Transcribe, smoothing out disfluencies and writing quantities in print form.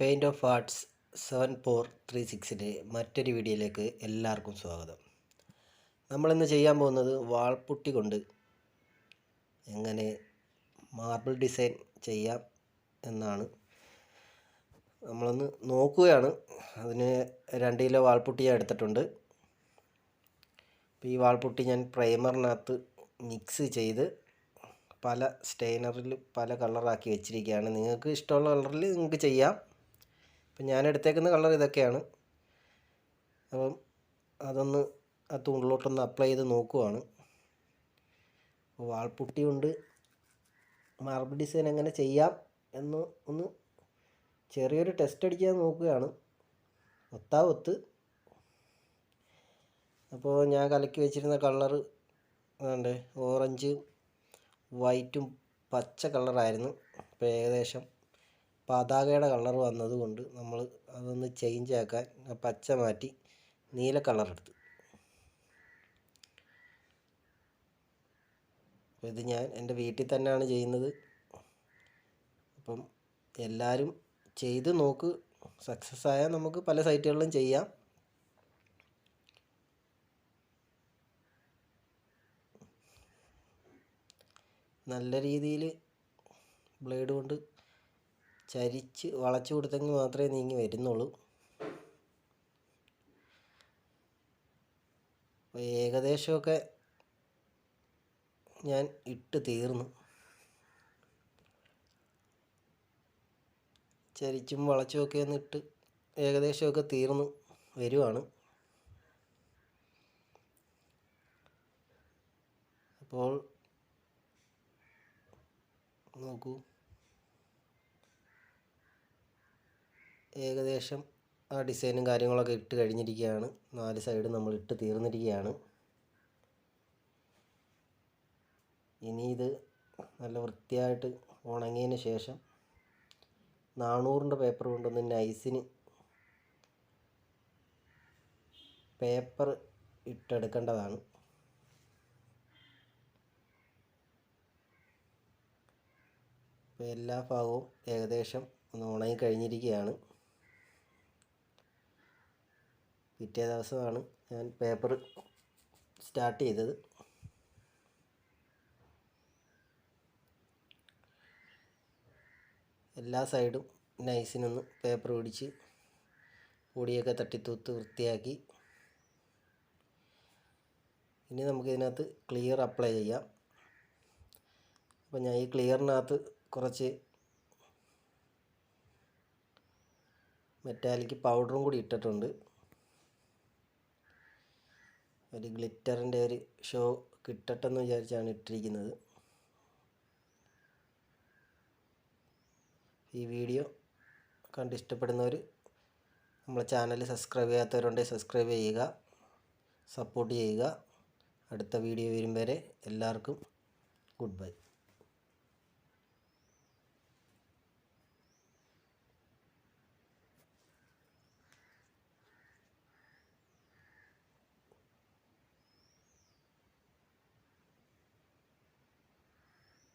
Paint of arts 7436ൻ്റെ മറ്റൊരു വീഡിയോയിലേക്ക് എല്ലാവർക്കും സ്വാഗതം. നമ്മളിന്ന് ചെയ്യാൻ പോകുന്നത് വാൾപുട്ടി കൊണ്ട് എങ്ങനെ മാർബിൾ ഡിസൈൻ ചെയ്യാം എന്നാണ്. നമ്മളൊന്ന് നോക്കുകയാണ്. അതിന് 2 കിലോ വാൾപുട്ടി ഞാൻ എടുത്തിട്ടുണ്ട്. ഈ വാൾപുട്ടി ഞാൻ പ്രൈമറിനകത്ത് മിക്സ് ചെയ്ത് പല സ്റ്റെയിനറിൽ പല കളറാക്കി വെച്ചിരിക്കുകയാണ്. നിങ്ങൾക്ക് ഇഷ്ടമുള്ള കളറിൽ നിങ്ങൾക്ക് ചെയ്യാം. ഇപ്പം ഞാൻ എടുത്തേക്കുന്ന കളർ ഇതൊക്കെയാണ്. അപ്പം അതൊന്ന് ആ തൂണിലോട്ടൊന്ന് അപ്ലൈ ചെയ്ത് നോക്കുവാണ്. വാൾപുട്ടി കൊണ്ട് മാർബിൾ ഡിസൈൻ എങ്ങനെ ചെയ്യാം എന്ന് ഒന്ന് ചെറിയൊരു ടെസ്റ്റ് അടിക്കാൻ നോക്കുകയാണ്. ഒത്ത് അപ്പോൾ ഞാൻ കലക്കി വെച്ചിരുന്ന കളറ് വേണ്ടേ, ഓറഞ്ച് വൈറ്റും പച്ച കളറായിരുന്നു. ഇപ്പോൾ ഏകദേശം പതാകയുടെ കളർ വന്നതുകൊണ്ട് നമ്മൾ അതൊന്ന് ചേഞ്ച് ആക്കാൻ പച്ച മാറ്റി നീല കളർ എടുത്തു. അപ്പോൾ ഇത് ഞാൻ എൻ്റെ വീട്ടിൽ തന്നെയാണ് ചെയ്യുന്നത്. അപ്പം എല്ലാവരും ചെയ്ത് നോക്ക്. സക്സസ് ആയാൽ നമുക്ക് പല സൈറ്റുകളിലും ചെയ്യാം. നല്ല രീതിയിൽ ബ്ലേഡ് കൊണ്ട് ചരിച്ച് വളച്ചു കൊടുത്തെങ്കിൽ മാത്രമേ നീങ്ങി വരുന്നുള്ളൂ. അപ്പോൾ ഏകദേശമൊക്കെ ഞാൻ ഇട്ട് തീർന്നു. ചരിച്ചും വളച്ചുമൊക്കെ ഒന്ന് ഇട്ട് ഏകദേശമൊക്കെ തീർന്നു വരുവാണ്. അപ്പോൾ നോക്കൂ, ഏകദേശം ആ ഡിസൈനും കാര്യങ്ങളൊക്കെ ഇട്ട് കഴിഞ്ഞിരിക്കുകയാണ്. 4 സൈഡ് നമ്മൾ ഇട്ട് തീർന്നിരിക്കുകയാണ്. ഇനി ഇത് നല്ല വൃത്തിയായിട്ട് ഉണങ്ങിയതിന് ശേഷം 400ൻ്റെ പേപ്പർ കൊണ്ടൊന്ന് നൈസിന് പേപ്പർ ഇട്ടെടുക്കേണ്ടതാണ്. അപ്പോൾ എല്ലാ ഭാഗവും ഏകദേശം ഒന്ന് ഉണങ്ങി കഴിഞ്ഞിരിക്കുകയാണ്. പിറ്റേ ദിവസമാണ് ഞാൻ പേപ്പർ സ്റ്റാർട്ട് ചെയ്തത്. എല്ലാ സൈഡും നൈസിനൊന്ന് പേപ്പർ പിടിച്ച് പൊടിയൊക്കെ തട്ടിത്തൂത്ത് വൃത്തിയാക്കി. ഇനി നമുക്കിതിനകത്ത് ക്ലിയർ അപ്ലൈ ചെയ്യാം. അപ്പോൾ ഞാൻ ഈ ക്ലിയറിനകത്ത് കുറച്ച് മെറ്റാലിക് പൗഡറും കൂടി ഇട്ടിട്ടുണ്ട്. ഒരു ഗ്ലിറ്ററിൻ്റെ ഒരു ഷോ കിട്ടട്ടെന്ന് വിചാരിച്ചാണ് ഇട്ടിരിക്കുന്നത്. ഈ വീഡിയോ കണ്ട് ഇഷ്ടപ്പെടുന്നവർ നമ്മളെ ചാനൽ സബ്സ്ക്രൈബ് ചെയ്യാത്തവരുണ്ടെങ്കിൽ സബ്സ്ക്രൈബ് ചെയ്യുക, സപ്പോർട്ട് ചെയ്യുക. അടുത്ത വീഡിയോ വരും വരെ എല്ലാവർക്കും ഗുഡ് ബൈ.